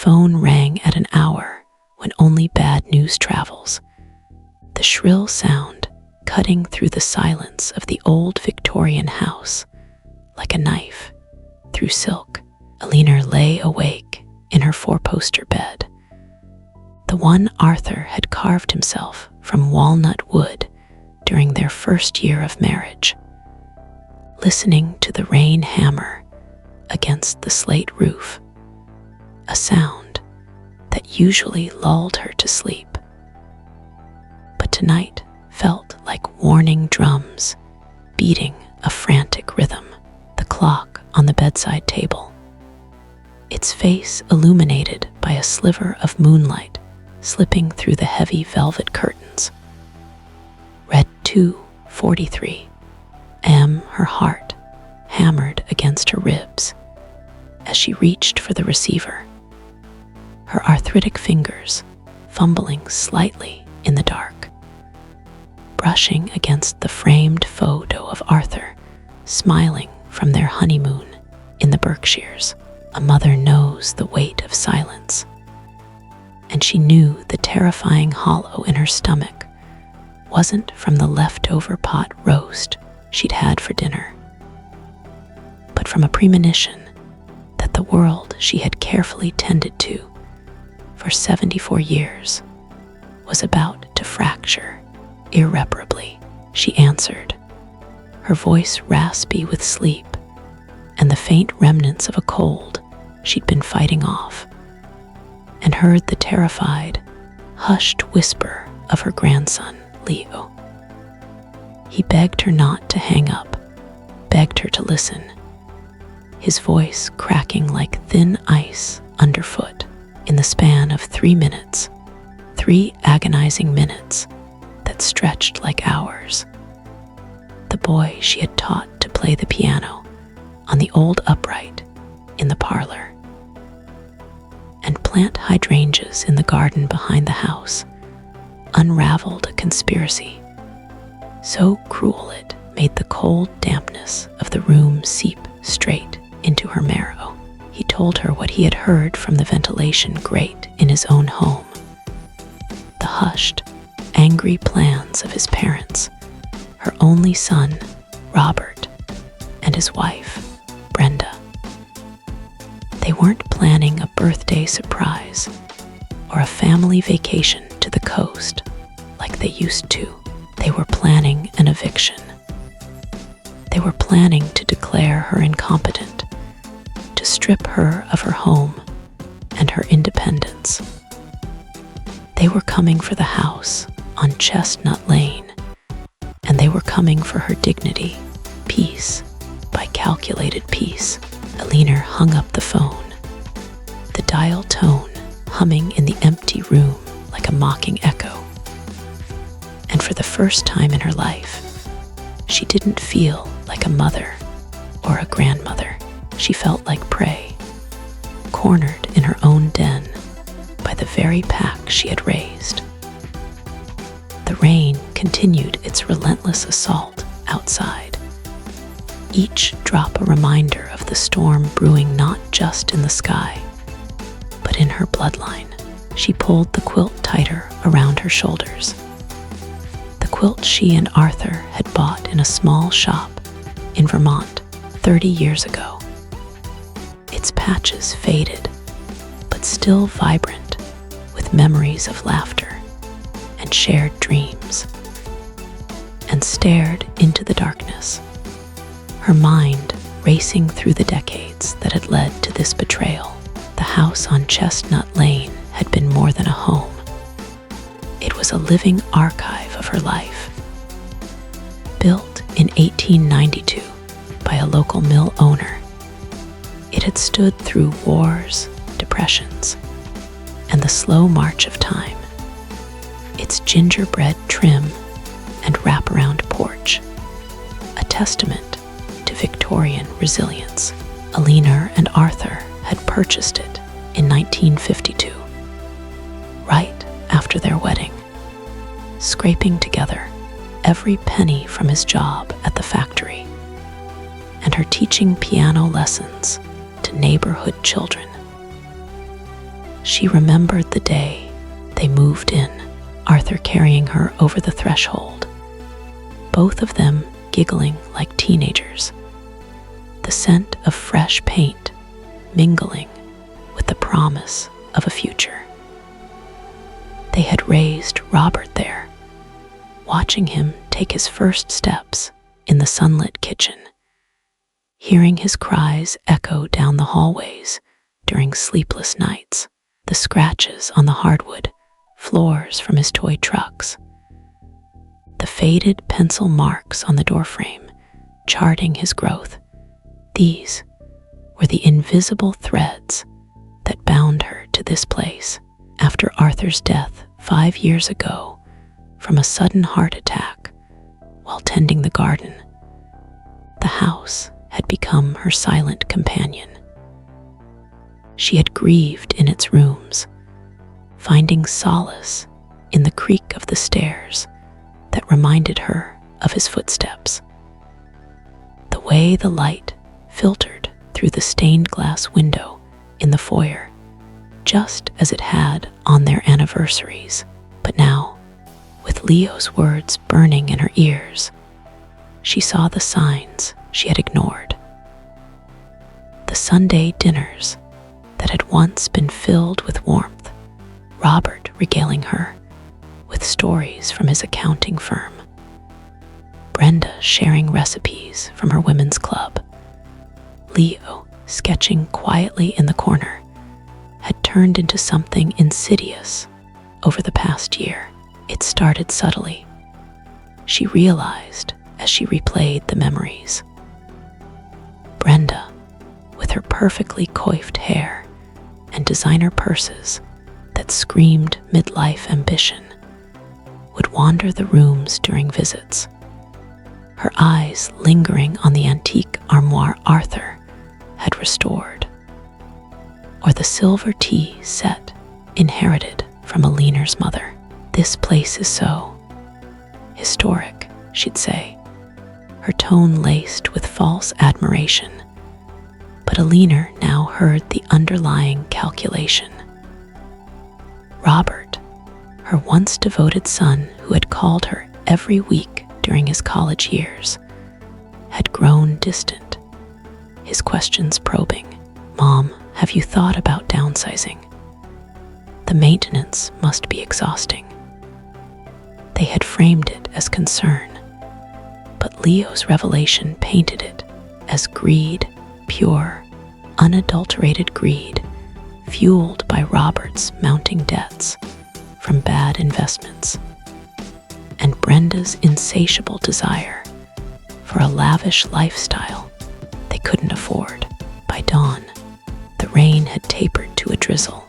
phone rang at an hour when only bad news travels. The shrill sound cutting through the silence of the old Victorian house like a knife through silk. Eleanor lay awake in her four-poster bed, the one Arthur had carved himself from walnut wood during their first year of marriage, listening to the rain hammer against the slate roof, a sound that usually lulled her to sleep, but tonight felt like warning drums beating a frantic rhythm. The clock on the bedside table, its face illuminated by a sliver of moonlight slipping through the heavy velvet curtains, read 2:43 a.m. Her heart hammered against her ribs as she reached for the receiver, her arthritic fingers fumbling slightly in the dark, brushing against the framed photo of Arthur smiling from their honeymoon in the Berkshires. A mother knows the weight of silence, and she knew the terrifying hollow in her stomach wasn't from the leftover pot roast she'd had for dinner, but from a premonition that the world she had carefully tended to for 74 years was about to fracture irreparably. She answered, her voice raspy with sleep and the faint remnants of a cold she'd been fighting off, and heard the terrified, hushed whisper of her grandson, Leo. He begged her not to hang up, begged her to listen, his voice cracking like thin ice underfoot. In the span of 3 minutes, 3 agonizing minutes that stretched like hours, the boy she had taught to play the piano on the old upright in the parlor and plant hydrangeas in the garden behind the house unraveled a conspiracy so cruel it made the cold dampness of the room seep straight into her marrow. He told her what he had heard from the ventilation grate in his own home, the hushed, angry plans of his parents, her only son, Robert, and his wife, Brenda. They weren't planning a birthday surprise or a family vacation to the coast like they used to. They were planning an eviction. They were planning to declare her incompetent, to strip her of her home and her independence. They were coming for the house on Chestnut Lane, and they were coming for her dignity, piece by calculated piece. Eleanor hung up the phone, the dial tone humming in the empty room like a mocking echo. And for the first time in her life, she didn't feel like a mother or a grandmother. She felt like prey, cornered in her own den by the very pack she had raised. The rain continued its relentless assault outside, each drop a reminder of the storm brewing not just in the sky, but in her bloodline. She pulled the quilt tighter around her shoulders, the quilt she and Arthur had bought in a small shop in Vermont 30 years ago. Its patches faded, but still vibrant with memories of laughter and shared dreams, and stared into the darkness, her mind racing through the decades that had led to this betrayal. The house on Chestnut Lane had been more than a home. It was a living archive of her life. Built in 1892 by a local mill owner, it had stood through wars, depressions, and the slow march of time. Its gingerbread trim and wraparound porch, a testament to Victorian resilience. Eleanor and Arthur had purchased it in 1952, right after their wedding, scraping together every penny from his job at the factory and her teaching piano lessons to neighborhood children. She remembered the day they moved in, Arthur carrying her over the threshold, both of them giggling like teenagers, the scent of fresh paint mingling with the promise of a future. They had raised Robert there, watching him take his first steps in the sunlit kitchen, hearing his cries echo down the hallways during sleepless nights, the scratches on the hardwood floors from his toy trucks, the faded pencil marks on the doorframe charting his growth. These were the invisible threads that bound her to this place. After Arthur's death 5 years ago from a sudden heart attack while tending the garden, the house had become her silent companion. She had grieved in its rooms, finding solace in the creak of the stairs that reminded her of his footsteps. The way the light filtered through the stained glass window in the foyer, just as it had on their anniversaries. But now, with Leo's words burning in her ears, she saw the signs she had ignored. The Sunday dinners that had once been filled with warmth, Robert regaling her with stories from his accounting firm, Brenda sharing recipes from her women's club, Leo sketching quietly in the corner, had turned into something insidious over the past year. It started subtly, she realized as she replayed the memories. Brenda, with her perfectly coiffed hair and designer purses that screamed midlife ambition, would wander the rooms during visits, her eyes lingering on the antique armoire Arthur had restored, or the silver tea set inherited from Eleanor's mother. This place is so historic, she'd say, her tone laced with false admiration. But Eleanor now heard the underlying calculation. Robert, her once devoted son who had called her every week during his college years, had grown distant, his questions probing. "Mom, have you thought about downsizing? The maintenance must be exhausting." They had framed it as concern, but Leo's revelation painted it as greed, pure, unadulterated greed, fueled by Robert's mounting debts from bad investments, and Brenda's insatiable desire for a lavish lifestyle they couldn't afford. By dawn, the rain had tapered to a drizzle,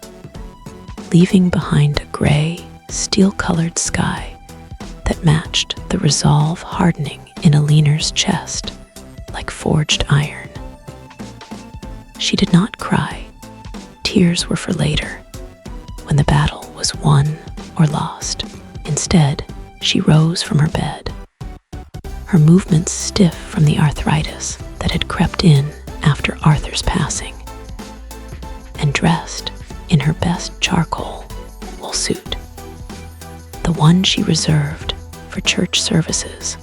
leaving behind a gray, steel-colored sky that matched the resolve hardening in Eleanor's chest like forged iron. She did not cry. Tears were for later, when the battle was won or lost. Instead, she rose from her bed, her movements stiff from the arthritis that had crept in after Arthur's passing, and dressed in her best charcoal wool suit, the one she reserved for church services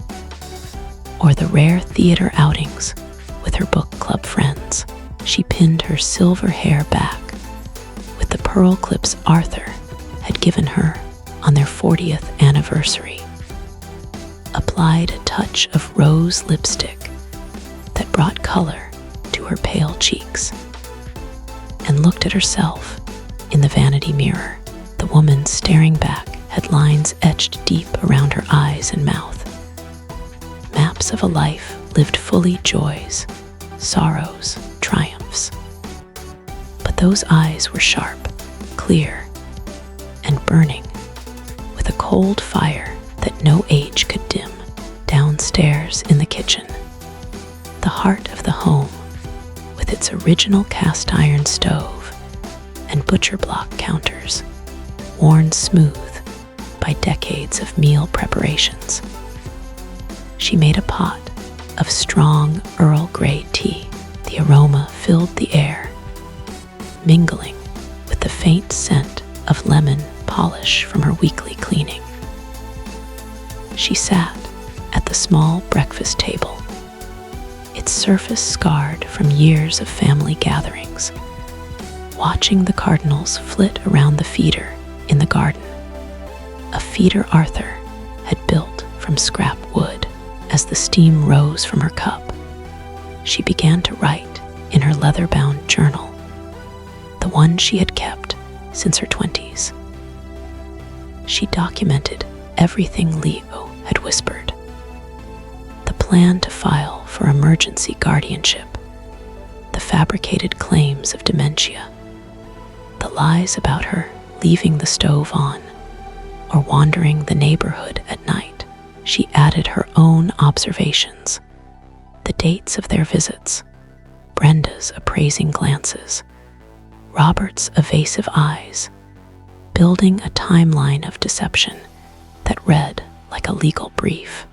or the rare theater outings with her book club friends. She pinned her silver hair back with the pearl clips Arthur had given her on their 40th anniversary, applied a touch of rose lipstick that brought color to her pale cheeks, and looked at herself in the vanity mirror. The woman staring back had lines etched deep around her eyes and mouth, maps of a life lived fully, joys, sorrows, triumphs. But those eyes were sharp, clear, and burning with a cold fire that no age could dim. Downstairs in the kitchen, the heart of the home, with its original cast iron stove and butcher block counters, worn smooth by decades of meal preparations. She made a pot of strong Earl Grey tea. The aroma filled the air, mingling with the faint scent of lemon polish from her weekly cleaning. She sat at the small breakfast table, its surface scarred from years of family gatherings, watching the cardinals flit around the feeder in the garden, a feeder Arthur had built from scrap wood. As the steam rose from her cup, she began to write in her leather-bound journal, the one she had kept since her 20s. She documented everything Leo had whispered: the plan to file for emergency guardianship, the fabricated claims of dementia, the lies about her leaving the stove on or wandering the neighborhood at night. She added her own observations, the dates of their visits, Brenda's appraising glances, Robert's evasive eyes, building a timeline of deception that read like a legal brief.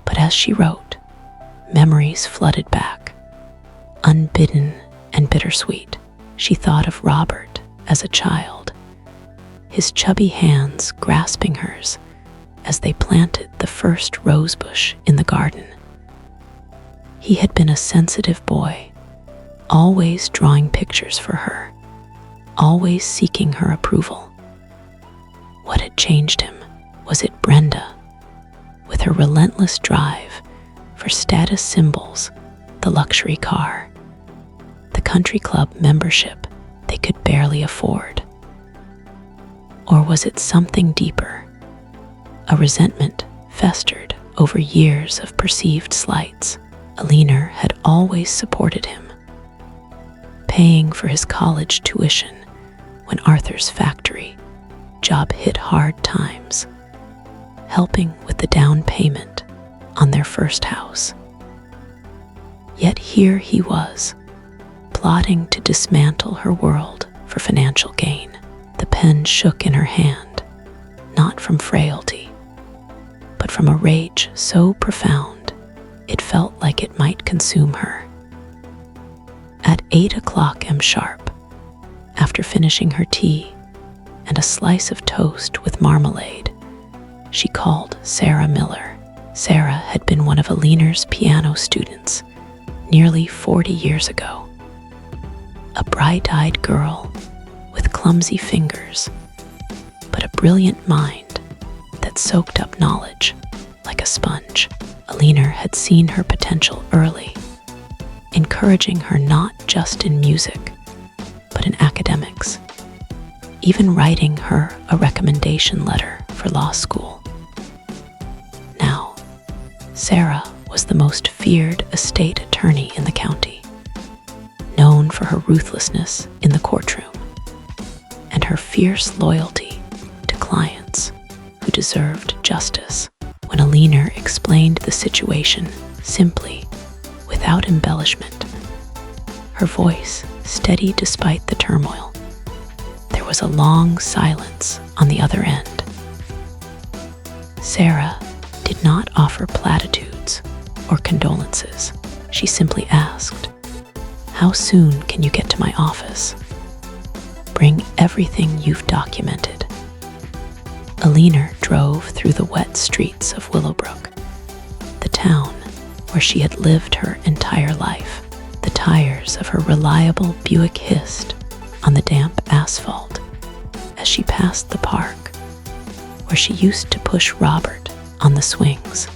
But as she wrote, memories flooded back, unbidden and bittersweet. She thought of Robert as a child, his chubby hands grasping hers as they planted the first rosebush in the garden. He had been a sensitive boy, always drawing pictures for her, always seeking her approval. What had changed him? Was it Brenda, with her relentless drive for status symbols, the luxury car, the country club membership they could barely afford? Or was it something deeper? A resentment festered over years of perceived slights. Eleanor had always supported him, paying for his college tuition when Arthur's factory job hit hard times, helping with the down payment on their first house. Yet here he was, plotting to dismantle her world for financial gain. The pen shook in her hand, not from frailty, but from a rage so profound it felt like it might consume her. At 8 o'clock sharp, after finishing her tea and a slice of toast with marmalade, she called Sarah Miller. Sarah had been one of Eleanor's piano students nearly 40 years ago. A bright-eyed girl with clumsy fingers, but a brilliant mind that soaked up knowledge like a sponge. Eleanor had seen her potential early, encouraging her not just in music, but in academics, even writing her a recommendation letter for law school. Now, Sarah was the most feared estate attorney in the county, known for her ruthlessness in the courtroom and her fierce loyalty to clients who deserved justice. When Eleanor explained the situation simply, without embellishment, her voice steady despite the turmoil, there was a long silence on the other end. Sarah did not offer platitudes or condolences. She simply asked, "How soon can you get to my office? Bring everything you've documented." Eleanor drove through the wet streets of Willowbrook, the town where she had lived her entire life. The tires of her reliable Buick hissed on the damp asphalt as she passed the park where she used to push Robert on the swings,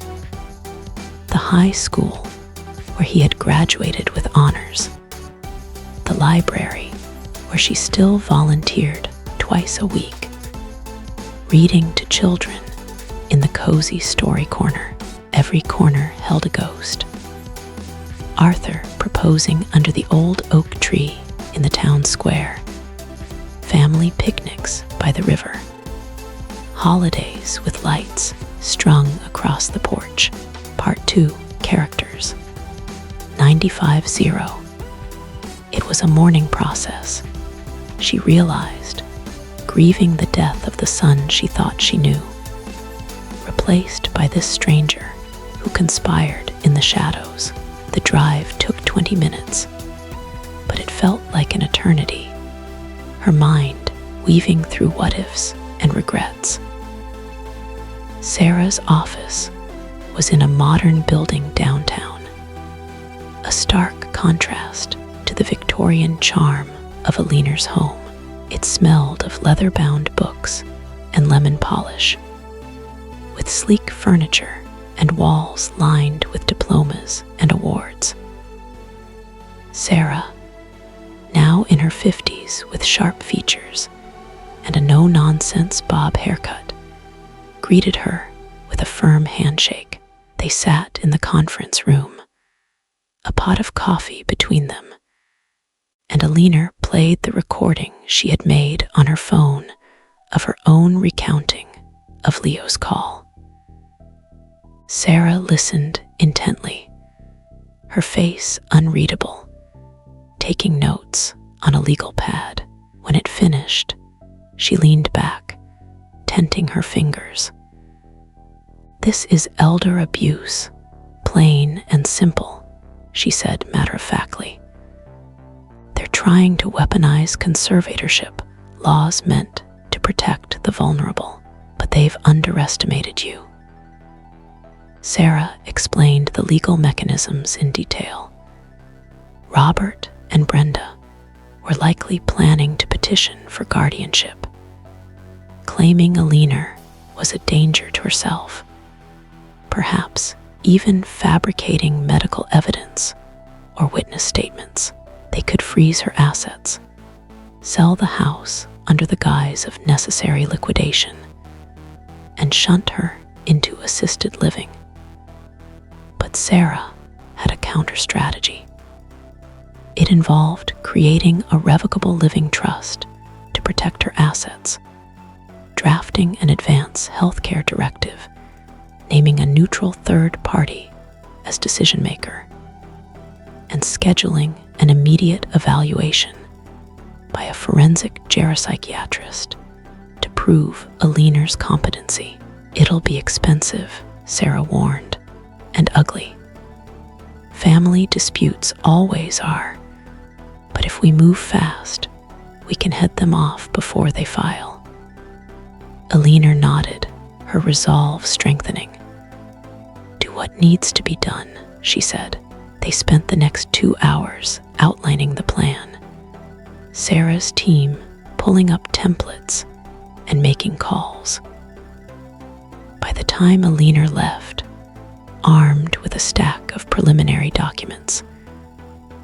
the high school where he had graduated with honors, the library where she still volunteered twice a week, reading to children in the cozy story corner. Every corner held a ghost. Arthur proposing under the old oak tree in the town square, family picnics by the river, holidays with lights strung across the porch. Part 2, Characters. 95-0. It was a mourning process. She realized, grieving the death of the son she thought she knew, replaced by this stranger who conspired in the shadows. The drive took 20 minutes, but it felt like an eternity. her mind weaving through what-ifs and regrets. Sarah's office was in a modern building downtown, a stark contrast to the Victorian charm of Eleanor's home. It smelled of leather-bound books and lemon polish, with sleek furniture and walls lined with diplomas and awards. Sarah, now in her 50s with sharp features and a no-nonsense bob haircut, greeted her with a firm handshake. They sat in the conference room, a pot of coffee between them, and Eleanor played the recording she had made on her phone of her own recounting of Leo's call. Sarah listened intently, her face unreadable, taking notes on a legal pad. When it finished, she leaned back, tenting her fingers. "This is elder abuse, plain and simple," she said matter-of-factly. "They're trying to weaponize conservatorship, laws meant to protect the vulnerable, but they've underestimated you." Sarah explained the legal mechanisms in detail. Robert and Brenda were likely planning to petition for guardianship, claiming Eleanor was a danger to herself, perhaps even fabricating medical evidence or witness statements. They could freeze her assets, sell the house under the guise of necessary liquidation, and shunt her into assisted living. But Sarah had a counter-strategy. It involved creating a revocable living trust to protect her assets, drafting an advance healthcare directive, naming a neutral third party as decision-maker, and scheduling an immediate evaluation by a forensic geropsychiatrist to prove Eleanor's competency. "It'll be expensive," Sarah warned, "and ugly. Family disputes always are, but if we move fast, we can head them off before they file." Eleanor nodded, her resolve strengthening. "Do what needs to be done," she said. They spent the next 2 hours outlining the plan, Sarah's team pulling up templates and making calls. By the time Eleanor left, armed with a stack of preliminary documents,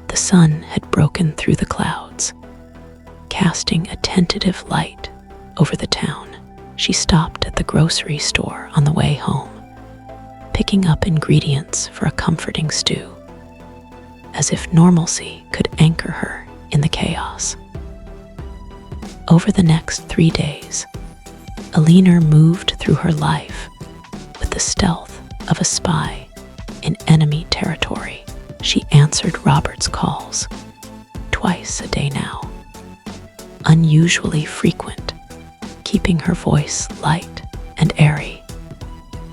the sun had broken through the clouds, casting a tentative light over the town. She stopped at the grocery store on the way home, picking up ingredients for a comforting stew, as if normalcy could anchor her in the chaos. Over the next 3 days, Eleanor moved through her life with the stealth of a spy in enemy territory. She answered Robert's calls twice a day now, unusually frequent, keeping her voice light and airy,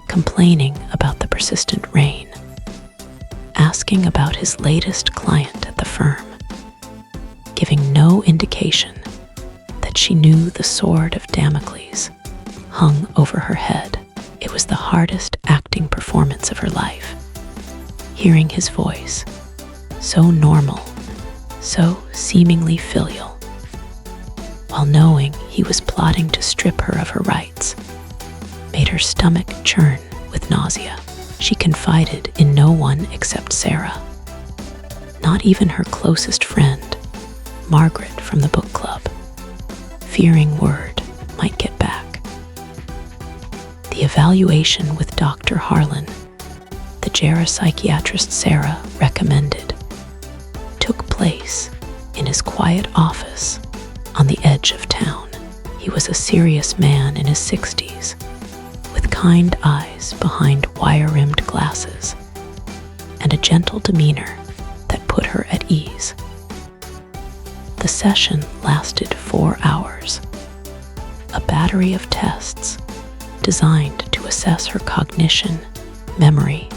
complaining about the persistent rain, asking about his latest client at the firm, giving no indication that she knew the sword of Damocles hung over her head. It was the hardest acting performance of her life. Hearing his voice, so normal, so seemingly filial, while knowing he was plotting to strip her of her rights, made her stomach churn with nausea. She confided in no one except Sarah, not even her closest friend, Margaret from the book club, fearing word might get back. The evaluation with Dr. Harlan, the geropsychiatrist Sarah recommended, took place in his quiet office on the edge of town. He was a serious man in his 60s, with kind eyes behind wire-rimmed glasses, and a gentle demeanor that put her at ease. The session lasted 4 hours, a battery of tests designed to assess her cognition, memory,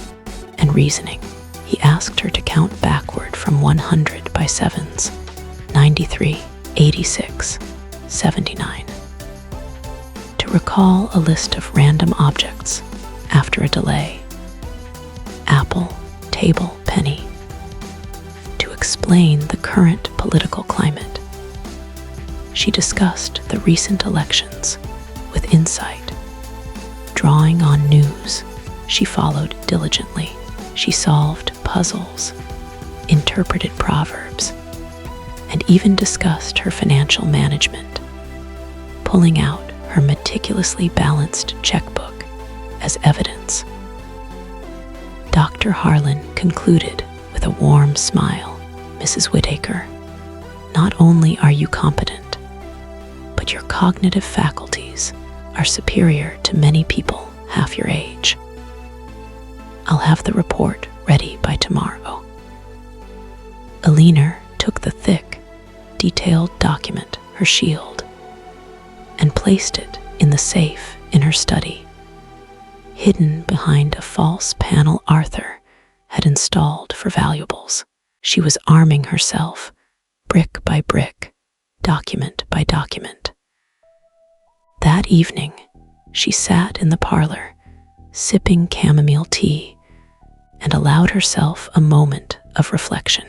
and reasoning. He asked her to count backward from 100 by sevens, 93, 86, 79. To recall a list of random objects after a delay. Apple, table, penny. To explain the current political climate. She discussed the recent elections with insight. Drawing on news she followed diligently. She solved puzzles, interpreted proverbs, and even discussed her financial management, pulling out her meticulously balanced checkbook as evidence. Dr. Harlan concluded with a warm smile. Mrs. Whittaker, not only are you competent, but your cognitive faculties are superior to many people half your age. I'll have the report ready by tomorrow. Eleanor took the thick, detailed document, her shield, and placed it in the safe in her study, hidden behind a false panel Arthur had installed for valuables. She was arming herself, brick by brick, document by document. That evening, she sat in the parlor, sipping chamomile tea, and allowed herself a moment of reflection.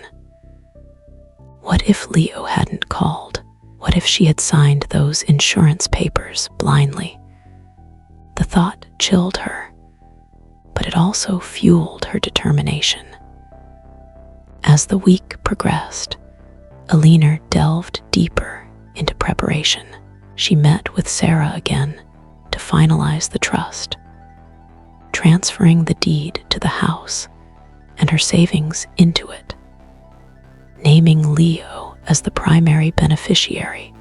What if Leo hadn't called? What if she had signed those insurance papers blindly? The thought chilled her, but it also fueled her determination. As the week progressed, Eleanor delved deeper into preparation. She met with Sarah again to finalize the trust, transferring the deed to the house and her savings into it, naming Leo as the primary beneficiary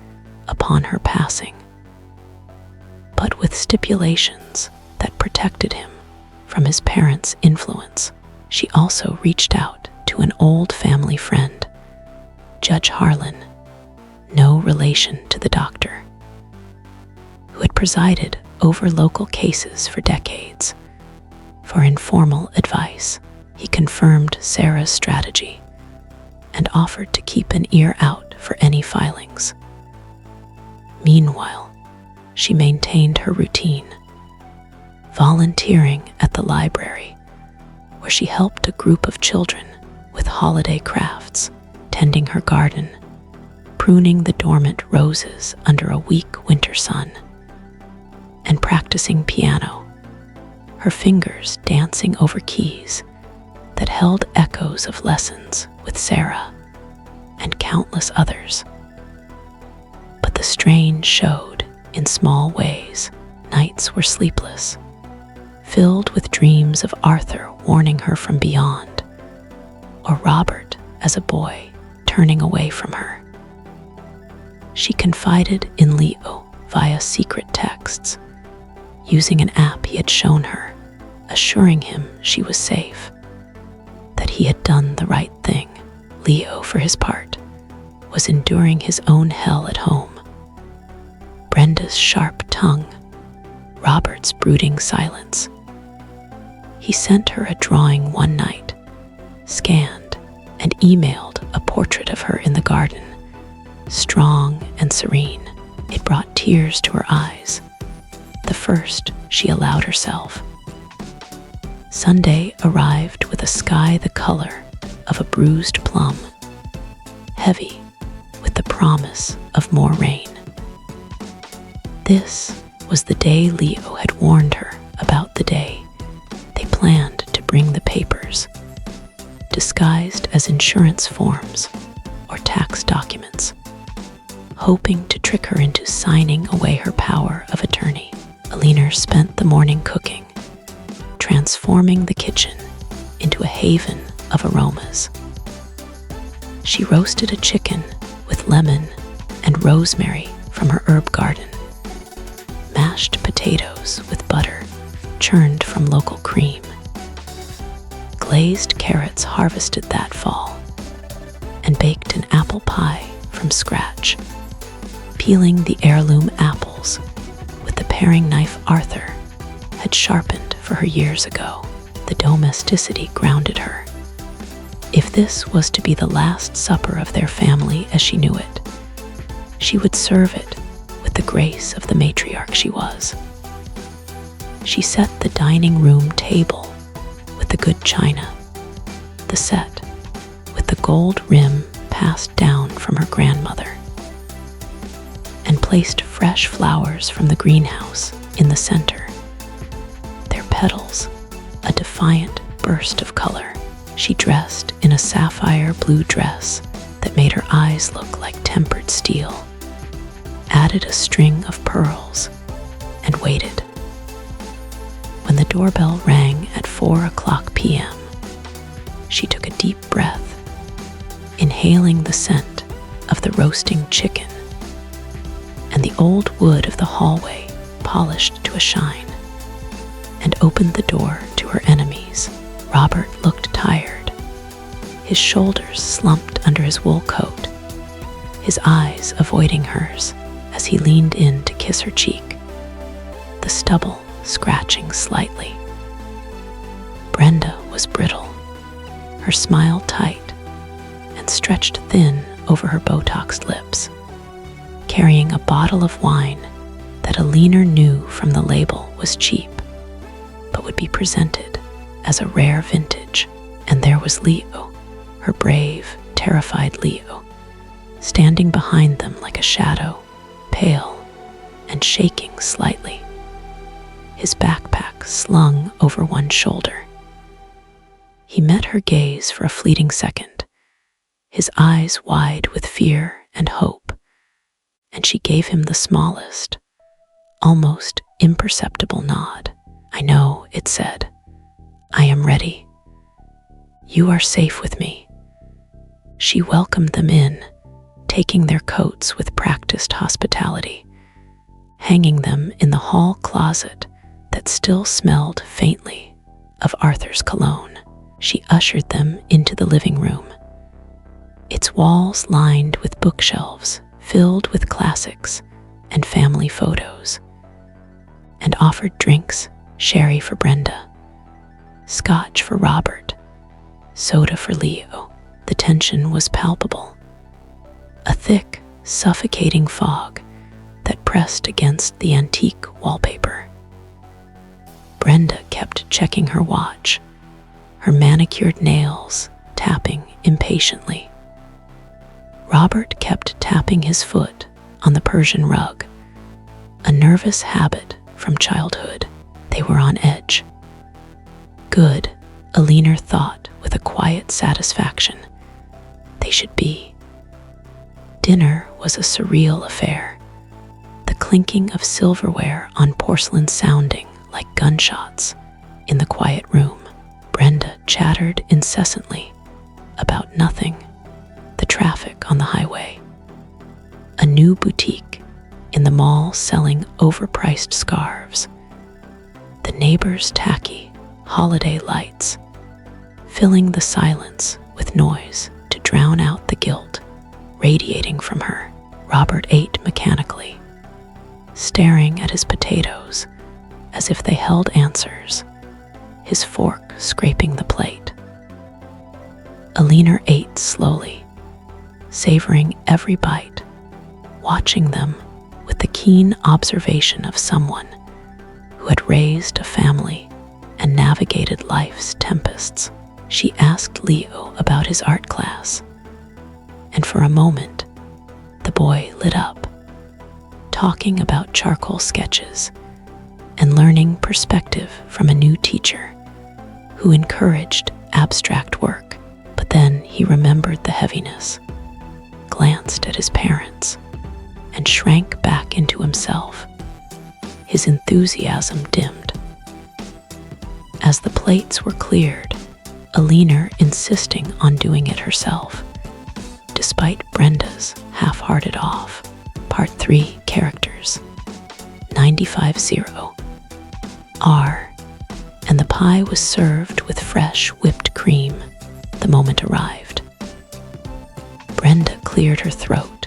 upon her passing, but with stipulations that protected him from his parents' influence. She also reached out to an old family friend, Judge Harlan, no relation to the doctor, who had presided over local cases for decades. For informal advice, he confirmed Sarah's strategy and offered to keep an ear out for any filings. Meanwhile, she maintained her routine, volunteering at the library, where she helped a group of children with holiday crafts, tending her garden, pruning the dormant roses under a weak winter sun, and practicing piano, her fingers dancing over keys that held echoes of lessons with Sarah and countless others. But the strain showed in small ways. Nights were sleepless, filled with dreams of Arthur warning her from beyond, or Robert as a boy turning away from her. She confided in Leo via secret texts, using an app he had shown her, assuring him she was safe, that he had done the right thing. Leo, for his part, was enduring his own hell at home. Brenda's sharp tongue, Robert's brooding silence. He sent her a drawing one night, scanned and emailed a portrait of her in the garden, strong and serene. It brought tears to her eyes, the first she allowed herself. Sunday arrived with a sky the color of a bruised plum, heavy with the promise of more rain. This was the day Leo had warned her about. The day they planned to bring the papers, disguised as insurance forms or tax documents, hoping to trick her into signing away her power of attorney. Eleanor spent the morning cooking, transforming the kitchen into a haven of aromas. She roasted a chicken with lemon and rosemary from her herb garden, mashed potatoes with butter churned from local cream, glazed carrots harvested that fall, and baked an apple pie from scratch, peeling the heirloom apples with the paring knife Arthur had sharpened for her years ago. The domesticity grounded her. If this was to be the last supper of their family as she knew it, she would serve it the grace of the matriarch she was. She set the dining room table with the good china, the set with the gold rim passed down from her grandmother, and placed fresh flowers from the greenhouse in the center, their petals a defiant burst of color. She dressed in a sapphire blue dress that made her eyes look like tempered steel, added a string of pearls, and waited. When the doorbell rang at 4:00 p.m., she took a deep breath, inhaling the scent of the roasting chicken and the old wood of the hallway polished to a shine, and opened the door to her enemies. Robert looked tired, his shoulders slumped under his wool coat, his eyes avoiding hers as he leaned in to kiss her cheek, the stubble scratching slightly. Brenda was brittle, her smile tight and stretched thin over her Botoxed lips, carrying a bottle of wine that Eleanor knew from the label was cheap, but would be presented as a rare vintage. And there was Leo, her brave, terrified Leo, standing behind them like a shadow, pale and shaking slightly, his backpack slung over one shoulder. He met her gaze for a fleeting second, his eyes wide with fear and hope, and she gave him the smallest, almost imperceptible nod. "I know," it said. "I am ready. You are safe with me." She welcomed them in, taking their coats with practiced hospitality, hanging them in the hall closet that still smelled faintly of Arthur's cologne. She ushered them into the living room, its walls lined with bookshelves filled with classics and family photos, and offered drinks: sherry for Brenda, scotch for Robert, soda for Leo. The tension was palpable, a thick, suffocating fog that pressed against the antique wallpaper. Brenda kept checking her watch, her manicured nails tapping impatiently. Robert kept tapping his foot on the Persian rug, a nervous habit from childhood. They were on edge. Good, Eleanor thought with a quiet satisfaction. They should be. Dinner was a surreal affair, the clinking of silverware on porcelain sounding like gunshots in the quiet room. Brenda chattered incessantly about nothing: the traffic on the highway, a new boutique in the mall selling overpriced scarves, the neighbors' tacky holiday lights, filling the silence with noise to drown out the guilt radiating from her. Robert ate mechanically, staring at his potatoes as if they held answers, his fork scraping the plate. Eleanor ate slowly, savoring every bite, watching them with the keen observation of someone who had raised a family and navigated life's tempests. She asked Leo about his art class, and for a moment, the boy lit up, talking about charcoal sketches and learning perspective from a new teacher who encouraged abstract work. But then he remembered the heaviness, glanced at his parents, and shrank back into himself. His enthusiasm dimmed. As the plates were cleared, Eleanor insisting on doing it herself, despite Brenda's half-hearted off. Part 3, Characters. 95-0. R. And the pie was served with fresh whipped cream the moment arrived. Brenda cleared her throat,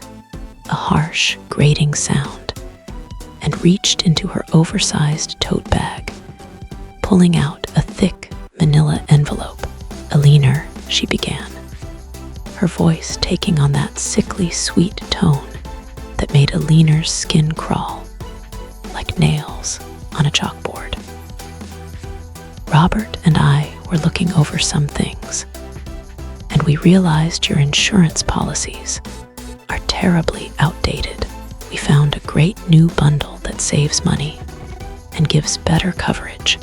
a harsh, grating sound, and reached into her oversized tote bag, pulling out a thick manila envelope. "Eleanor," she began, her voice taking on that sickly sweet tone that made Eleanor's skin crawl like nails on a chalkboard. Robert and I were looking over some things, and we realized your insurance policies are terribly outdated. We found a great new bundle that saves money and gives better coverage,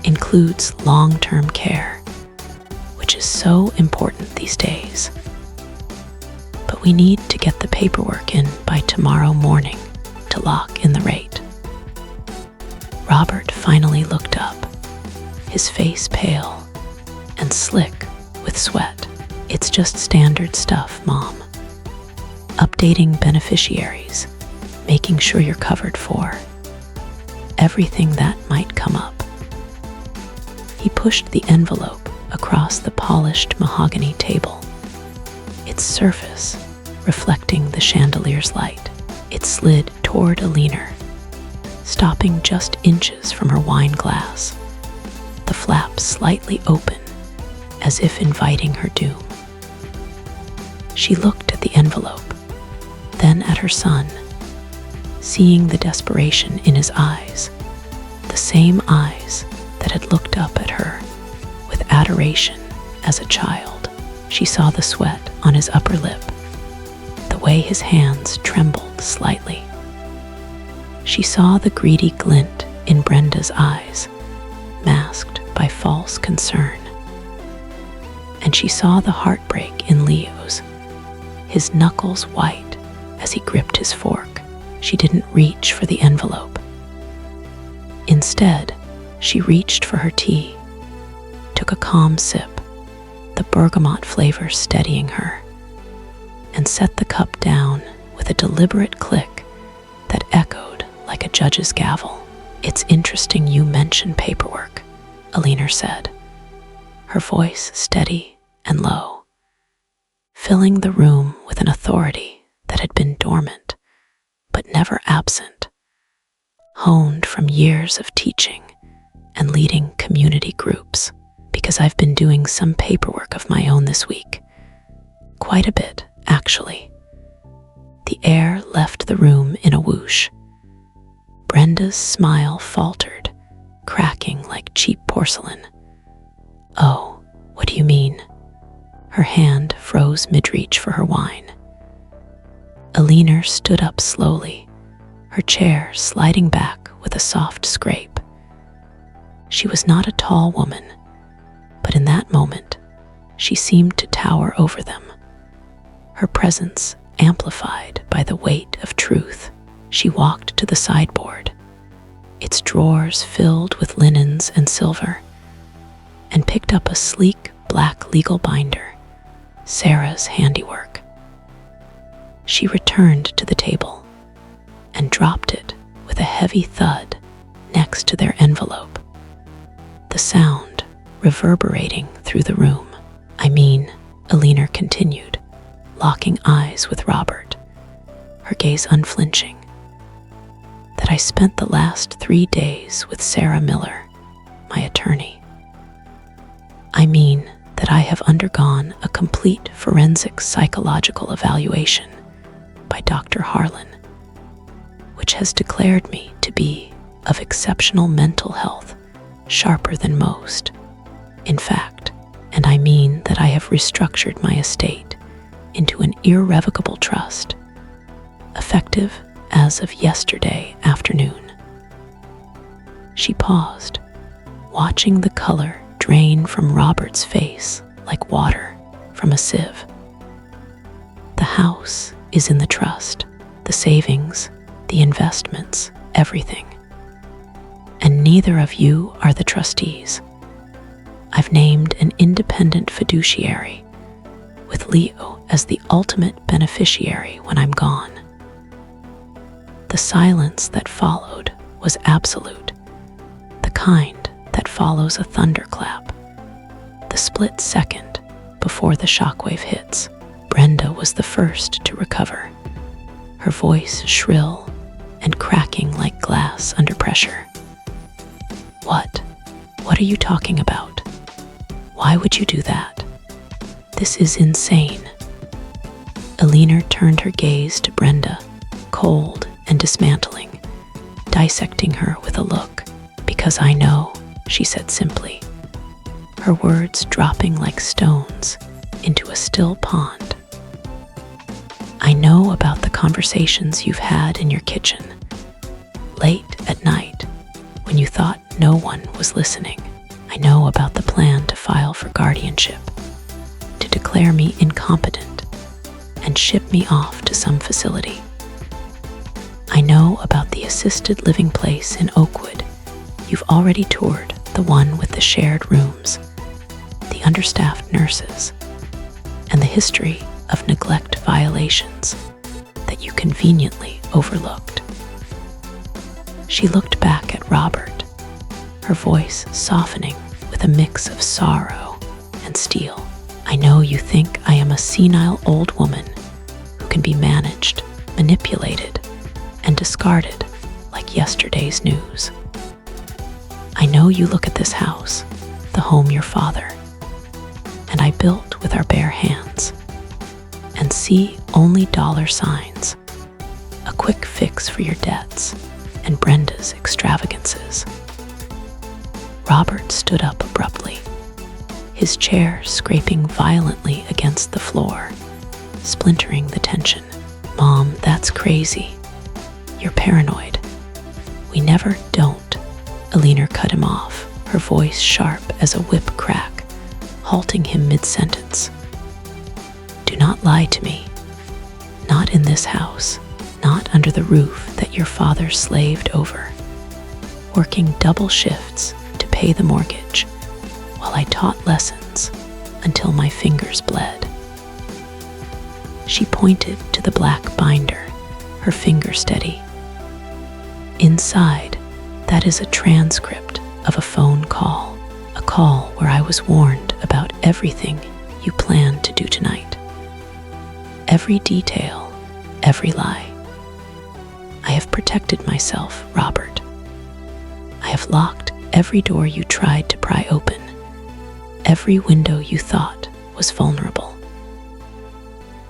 includes long-term care, which is so important these days. But we need to get the paperwork in by tomorrow morning to lock in the rate. Robert finally looked up, his face pale and slick with sweat. It's just standard stuff, Mom. Updating beneficiaries, making sure you're covered for everything that might come up. He pushed the envelope across the polished mahogany table, its surface reflecting the chandelier's light. It slid toward Eleanor, stopping just inches from her wine glass, the flap slightly open as if inviting her doom. She looked at the envelope, then at her son, seeing the desperation in his eyes, the same eyes that had looked up at her with adoration as a child. She saw the sweat on his upper lip, the way his hands trembled slightly. She saw the greedy glint in Brenda's eyes, masked by false concern. And she saw the heartbreak in Leo's, his knuckles white as he gripped his fork. She didn't reach for the envelope. Instead, she reached for her tea, took a calm sip, the bergamot flavor steadying her, and set the cup down with a deliberate click that echoed like a judge's gavel. "It's interesting you mention paperwork," Eleanor said, her voice steady and low, filling the room with an authority that had been dormant but never absent, honed from years of teaching and leading community groups. Because I've been doing some paperwork of my own this week. Quite a bit, actually. The air left the room in a whoosh. Brenda's smile faltered, cracking like cheap porcelain. "Oh, what do you mean?" Her hand froze mid-reach for her wine. Eleanor stood up slowly, her chair sliding back with a soft scrape. She was not a tall woman, but in that moment, she seemed to tower over them, her presence amplified by the weight of truth. She walked to the sideboard, its drawers filled with linens and silver, and picked up a sleek black legal binder, Sarah's handiwork. She returned to the table and dropped it with a heavy thud next to their envelope, the sound reverberating through the room. "I mean," Eleanor continued, locking eyes with Robert, her gaze unflinching, "that I spent the last 3 days with Sarah Miller, my attorney. I mean that I have undergone a complete forensic psychological evaluation by Dr. Harlan, which has declared me to be of exceptional mental health, sharper than most. In fact, and I mean that I have restructured my estate into an irrevocable trust, effective as of yesterday afternoon." She paused, watching the color drain from Robert's face like water from a sieve. "The house is in the trust, the savings, the investments, everything. And neither of you are the trustees. I've named an independent fiduciary, with Leo as the ultimate beneficiary when I'm gone." The silence that followed was absolute, the kind that follows a thunderclap, the split second before the shockwave hits. Brenda was the first to recover, her voice shrill and cracking like glass under pressure. What? What are you talking about? Why would you do that? This is insane." Eleanor turned her gaze to Brenda, cold and dismantling, dissecting her with a look. "Because I know," she said simply, her words dropping like stones into a still pond. "I know about the conversations you've had in your kitchen, late at night, when you thought no one was listening. I know about the plan to file for guardianship, to declare me incompetent and ship me off to some facility. I know about the assisted living place in Oakwood. You've already toured, the one with the shared rooms, the understaffed nurses, and the history of neglect violations that you conveniently overlooked." She looked back at Robert, her voice softening with a mix of sorrow and steel. "I know you think I am a senile old woman who can be managed, manipulated, and discarded like yesterday's news. I know you look at this house, the home your father and I built with our bare hands, and see only dollar signs, a quick fix for your debts and Brenda's extravagances." Robert stood up abruptly, his chair scraping violently against the floor, splintering the tension. "Mom, that's crazy. You're paranoid. We never don't." Eleanor cut him off, her voice sharp as a whip crack, halting him mid-sentence. "Do not lie to me. Not in this house, not under the roof that your father slaved over, working double shifts to pay the mortgage while I taught lessons until my fingers bled." She pointed to the black binder, her finger steady. "Inside, that is a transcript of a phone call, a call where I was warned about everything you plan to do tonight. Every detail, every lie. I have protected myself, Robert. I have locked every door you tried to pry open, every window you thought was vulnerable."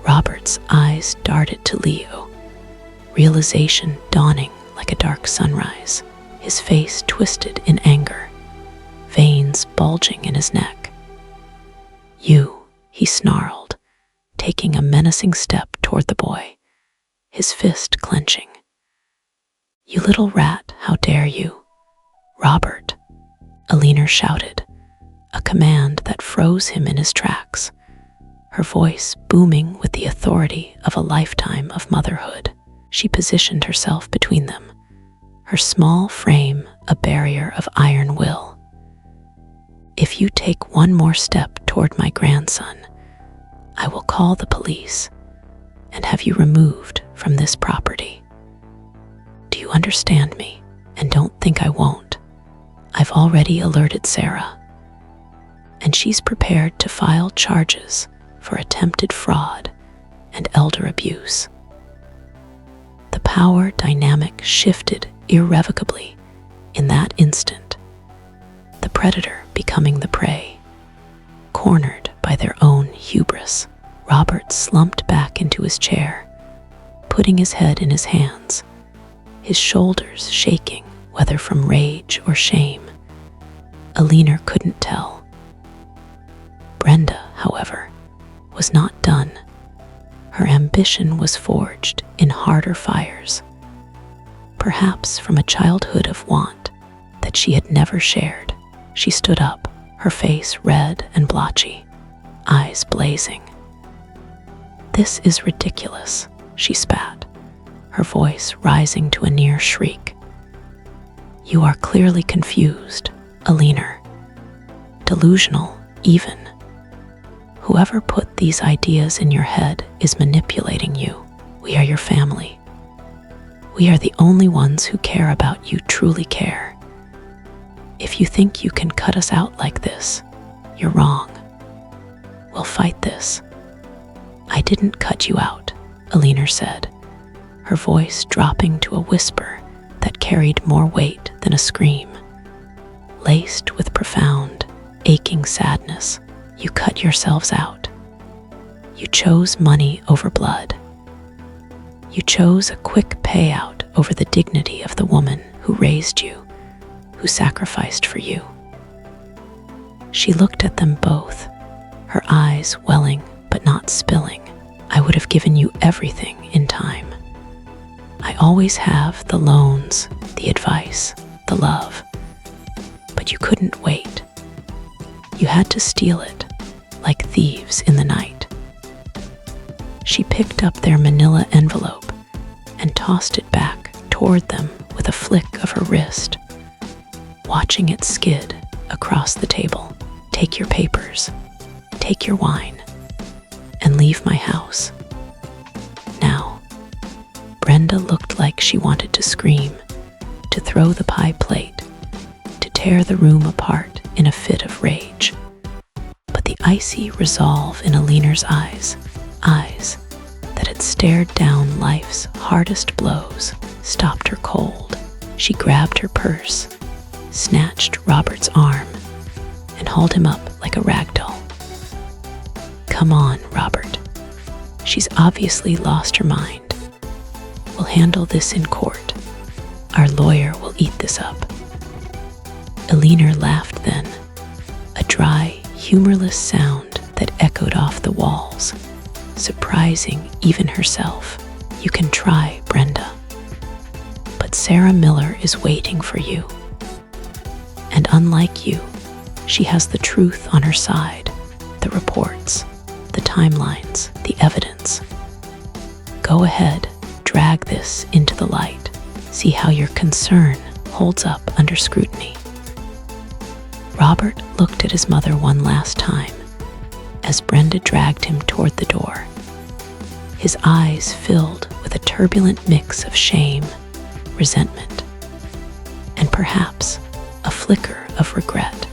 Robert's eyes darted to Leo, realization dawning like a dark sunrise, his face twisted in anger, veins bulging in his neck. "You," he snarled, taking a menacing step toward the boy, his fist clenching. "You little rat, how dare you!" "Robert," Eleanor shouted, a command that froze him in his tracks, her voice booming with the authority of a lifetime of motherhood. She positioned herself between them, her small frame a barrier of iron will. "If you take one more step toward my grandson, I will call the police and have you removed from this property. Do you understand me? And don't think I won't. I've already alerted Sarah, and she's prepared to file charges for attempted fraud and elder abuse." The power dynamic shifted irrevocably in that instant, the predator becoming the prey, cornered by their own hubris. Robert slumped back into his chair, putting his head in his hands, his shoulders shaking, whether from rage or shame. Eleanor couldn't tell. Brenda, however, was not done. Her ambition was forged in harder fires, perhaps from a childhood of want that she had never shared. She stood up, her face red and blotchy, eyes blazing. "This is ridiculous," she spat, her voice rising to a near shriek. "You are clearly confused, Eleanor. Delusional, even. Whoever put these ideas in your head is manipulating you. We are your family. We are the only ones who care about you truly care. If you think you can cut us out like this, you're wrong. We'll fight this." "I didn't cut you out," Eleanor said, her voice dropping to a whisper that carried more weight than a scream, laced with profound, aching sadness. "You cut yourselves out. You chose money over blood. You chose a quick payout over the dignity of the woman who raised you, who sacrificed for you. She looked at them both, her eyes welling but not spilling. I would have given you everything in time. I always have the loans, the advice, the love. But you couldn't wait. You had to steal it, like thieves in the night. She picked up their manila envelope and tossed it back toward them with a flick of her wrist, watching it skid across the table. Take your papers, take your wine, and leave my house. Now, Brenda looked like she wanted to scream, to throw the pie plate, to tear the room apart in a fit of rage. But the icy resolve in Eleanor's eyes that had stared down life's hardest blows, stopped her cold. She grabbed her purse, snatched Robert's arm, and hauled him up like a rag doll. Come on, Robert. She's obviously lost her mind. We'll handle this in court. Our lawyer will eat this up. Eleanor laughed then, a dry, humorless sound that echoed off the walls, surprising even herself. You can try, Brenda. But Sarah Miller is waiting for you. And unlike you, she has the truth on her side, the reports, the timelines, the evidence. Go ahead, drag this into the light. See how your concern holds up under scrutiny. Robert looked at his mother one last time as Brenda dragged him toward the door. His eyes filled with a turbulent mix of shame, resentment, and perhaps a flicker of regret.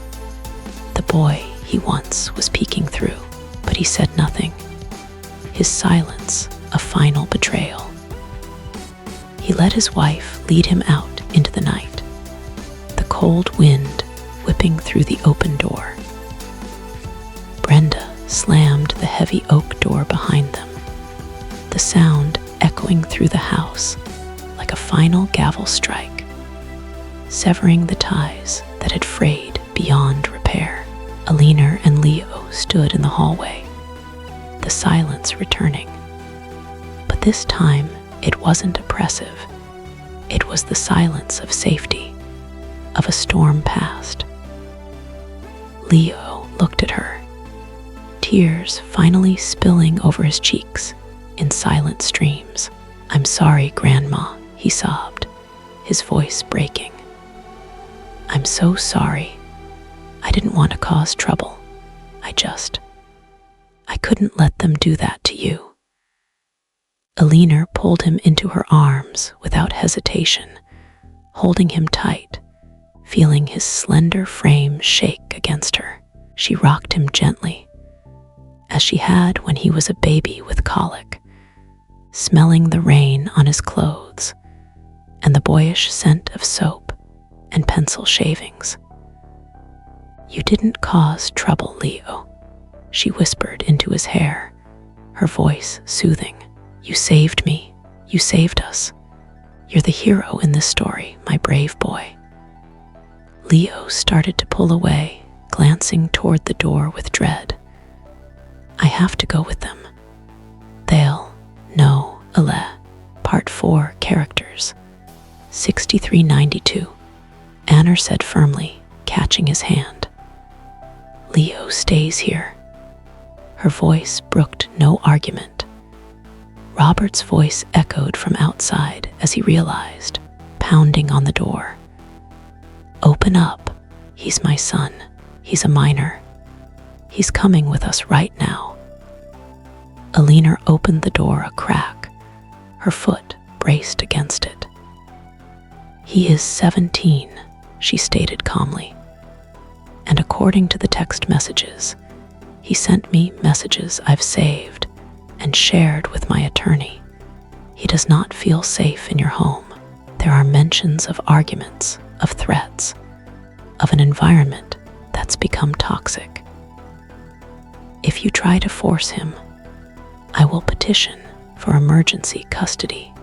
The boy he once was peeking through, but he said nothing. His silence a final betrayal. He let his wife lead him out into the night, the cold wind whipping through the open door. Brenda slammed the heavy oak door behind them, the sound echoing through the house like a final gavel strike, severing the ties that had frayed beyond repair. Eleanor and Leo stood in the hallway, the silence returning. But this time, it wasn't oppressive. It was the silence of safety, of a storm past. Leo looked at her, tears finally spilling over his cheeks in silent streams. I'm sorry, Grandma, he sobbed, his voice breaking. I'm so sorry. I didn't want to cause trouble. I couldn't let them do that to you. Eleanor pulled him into her arms without hesitation, holding him tight, feeling his slender frame shake against her. She rocked him gently, as she had when he was a baby with colic, smelling the rain on his clothes and the boyish scent of soap and pencil shavings. You didn't cause trouble, Leo, she whispered into his hair, her voice soothing. You saved me. You saved us. You're the hero in this story, my brave boy. Leo started to pull away, glancing toward the door with dread. I have to go with them. They'll know, Part 4 Characters. 6392. Anner said firmly, catching his hand. Leo stays here. Her voice brooked no argument. Robert's voice echoed from outside as he realized, pounding on the door. Open up. He's my son. He's a minor. He's coming with us right now. Eleanor opened the door a crack, her foot braced against it. He is 17, she stated calmly. And according to the text messages, he sent me messages I've saved and shared with my attorney. He does not feel safe in your home. There are mentions of arguments, of threats, of an environment that's become toxic. If you try to force him, I will petition for emergency custody.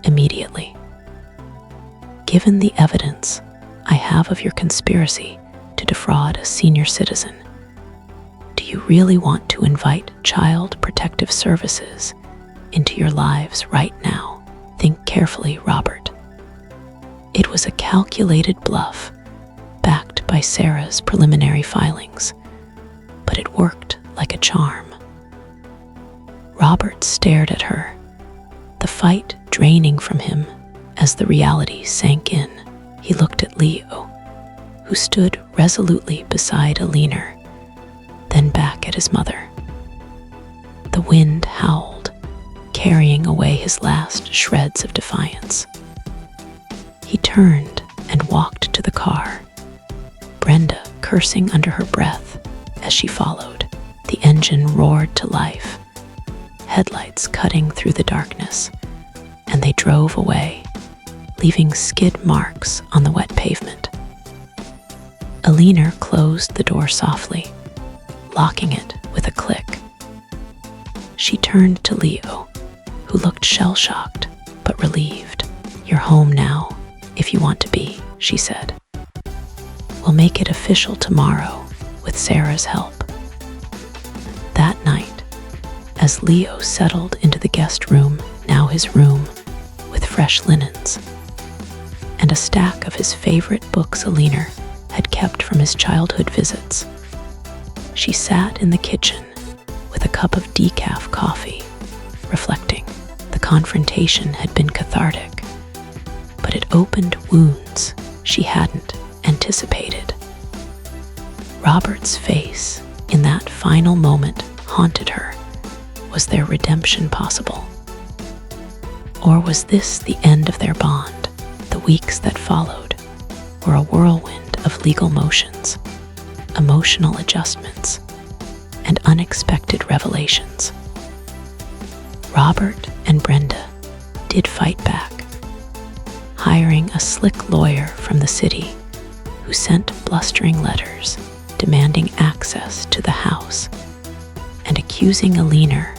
immediately. Given the evidence I have of your conspiracy to defraud a senior citizen, do you really want to invite Child Protective Services into your lives right now? Think carefully, Robert. It was a calculated bluff, backed by Sarah's preliminary filings, but it worked like a charm. Robert stared at her, the fight draining from him as the reality sank in. He looked at Leo, who stood resolutely beside Eleanor, then back at his mother. The wind howled, carrying away his last shreds of defiance. He turned and walked to the car, Brenda cursing under her breath as she followed. The engine roared to life, headlights cutting through the darkness, and they drove away, leaving skid marks on the wet pavement. Eleanor closed the door softly, locking it with a click. She turned to Leo, who looked shell-shocked but relieved. "You're home now, if you want to be," she said. "We'll make it official tomorrow with Sarah's help." That night, as Leo settled into the guest room, now his room, with fresh linens, and a stack of his favorite books Eleanor had kept from his childhood visits, she sat in the kitchen with a cup of decaf coffee, reflecting. The confrontation had been cathartic, but it opened wounds she hadn't anticipated. Robert's face in that final moment haunted her. Was there redemption possible? Or was this the end of their bond? The weeks that followed were a whirlwind of legal motions, emotional adjustments, and unexpected revelations. Robert and Brenda did fight back, hiring a slick lawyer from the city who sent blustering letters demanding access to the house and accusing Eleanor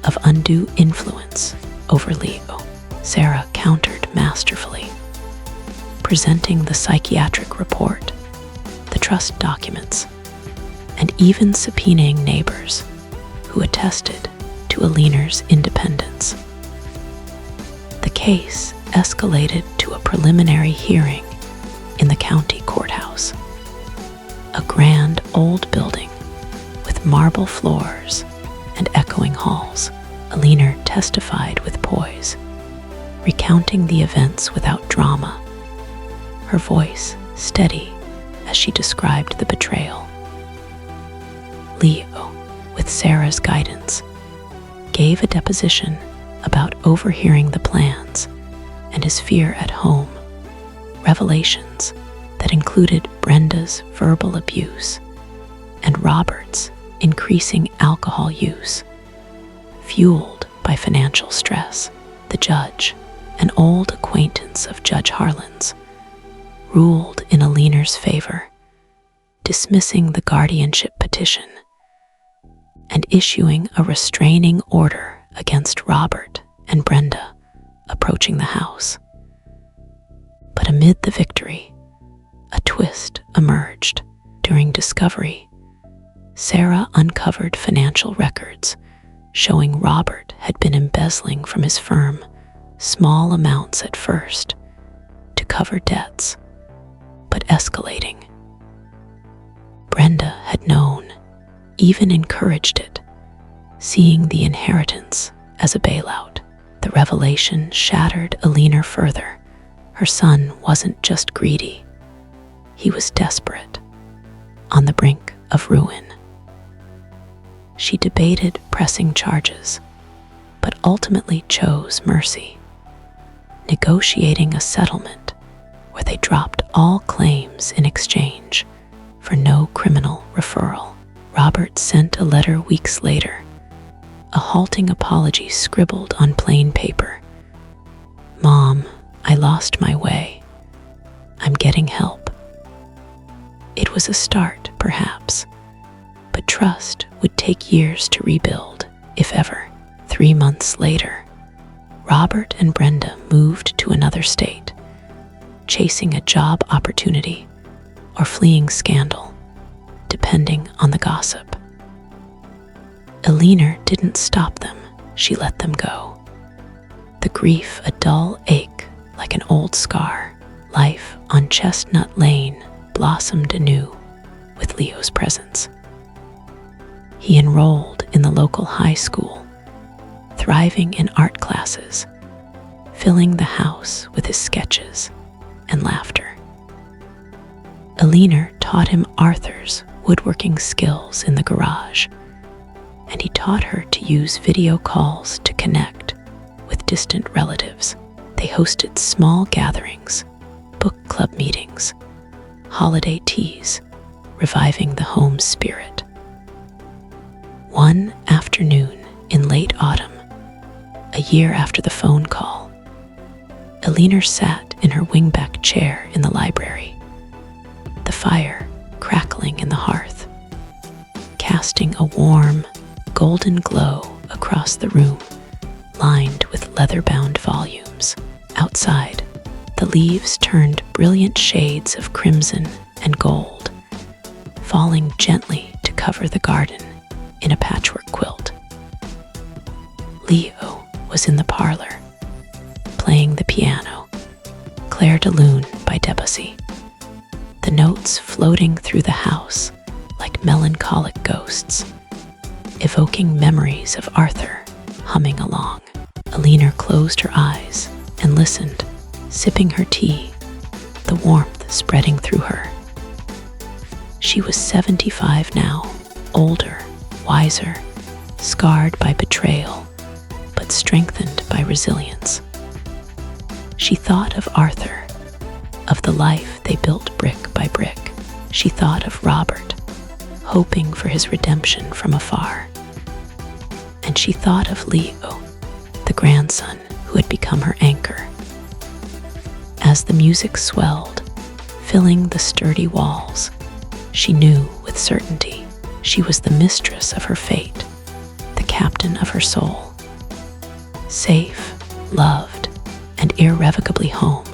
of undue influence over Leo. Sarah countered masterfully, presenting the psychiatric report, the trust documents, and even subpoenaing neighbors who attested to Eleanor's independence. The case escalated to a preliminary hearing in the county courthouse, a grand old building with marble floors and echoing halls. Eleanor testified with poise, recounting the events without drama, her voice steady as she described the betrayal. Leo, with Sarah's guidance, gave a deposition about overhearing the plans and his fear at home, revelations that included Brenda's verbal abuse and Robert's increasing alcohol use, fueled by financial stress. The judge, an old acquaintance of Judge Harlan's, ruled in Eleanor's favor, dismissing the guardianship petition and issuing a restraining order against Robert and Brenda approaching the house. But amid the victory, a twist emerged. During discovery, Sarah uncovered financial records showing Robert had been embezzling from his firm small amounts at first to cover debts, but escalating. Brenda had known, even encouraged it, seeing the inheritance as a bailout. The revelation shattered Eleanor further. Her son wasn't just greedy, he was desperate, on the brink of ruin. She debated pressing charges, but ultimately chose mercy, negotiating a settlement where they dropped all claims in exchange for no criminal referral. Robert sent a letter weeks later, a halting apology scribbled on plain paper. "Mom, I lost my way. I'm getting help." It was a start, perhaps, but trust would take years to rebuild, if ever. 3 months later, Robert and Brenda moved to another state, chasing a job opportunity or fleeing scandal, depending on the gossip. Eleanor didn't stop them, she let them go. The grief a dull ache like an old scar. Life on Chestnut Lane blossomed anew with Leo's presence. He enrolled in the local high school, thriving in art classes, filling the house with his sketches and laughter. Eleanor taught him Arthur's woodworking skills in the garage, and he taught her to use video calls to connect with distant relatives. They hosted small gatherings, book club meetings, holiday teas, reviving the home spirit. One afternoon in late autumn, a year after the phone call, Eleanor sat in her wingback chair in the library, the fire crackling in the hearth, casting a warm, golden glow across the room, lined with leather-bound volumes. Outside, the leaves turned brilliant shades of crimson and gold, falling gently to cover the garden in a patchwork quilt. Leo was in the parlor, playing the piano, Clair de Lune by Debussy, the notes floating through the house like melancholic ghosts, evoking memories of Arthur humming along. Eleanor closed her eyes and listened, sipping her tea, the warmth spreading through her. She was 75 now, older, wiser, scarred by betrayal, but strengthened by resilience. She thought of Arthur, of the life they built brick by brick. She thought of Robert, hoping for his redemption from afar. And she thought of Leo, the grandson who had become her anchor. As the music swelled, filling the sturdy walls, she knew with certainty she was the mistress of her fate, the captain of her soul. Safe, loved, and irrevocably home.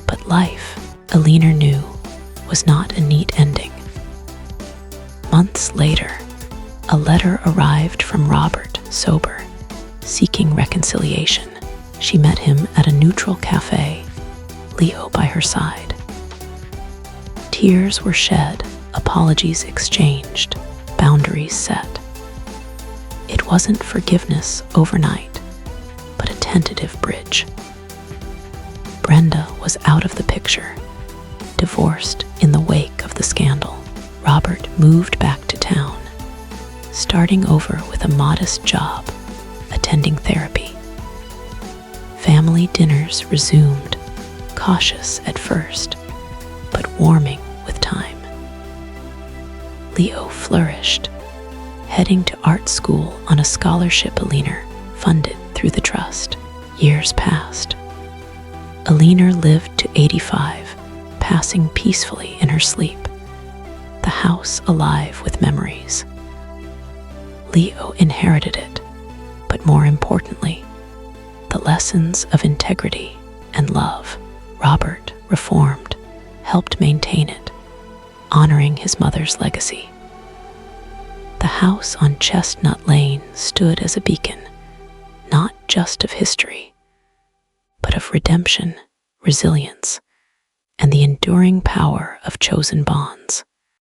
But life, Eleanor knew, was not a neat ending. Months later, a letter arrived from Robert, sober, seeking reconciliation. She met him at a neutral cafe, Leo by her side. Tears were shed, apologies exchanged, boundaries set. It wasn't forgiveness overnight, but a tentative bridge. Brenda was out of the picture, divorced in the wake of the scandal. Robert moved back to town, starting over with a modest job, attending therapy. Family dinners resumed, cautious at first, but warming with time. Leo flourished, heading to art school on a scholarship Eleanor funded through the trust. Years passed. Eleanor lived to 85, passing peacefully in her sleep, the house alive with memories. Leo inherited it, but more importantly, the lessons of integrity and love. Robert reformed, helped maintain it, honoring his mother's legacy. The house on Chestnut Lane stood as a beacon, not just of history, but of redemption, resilience, and the enduring power of chosen bonds.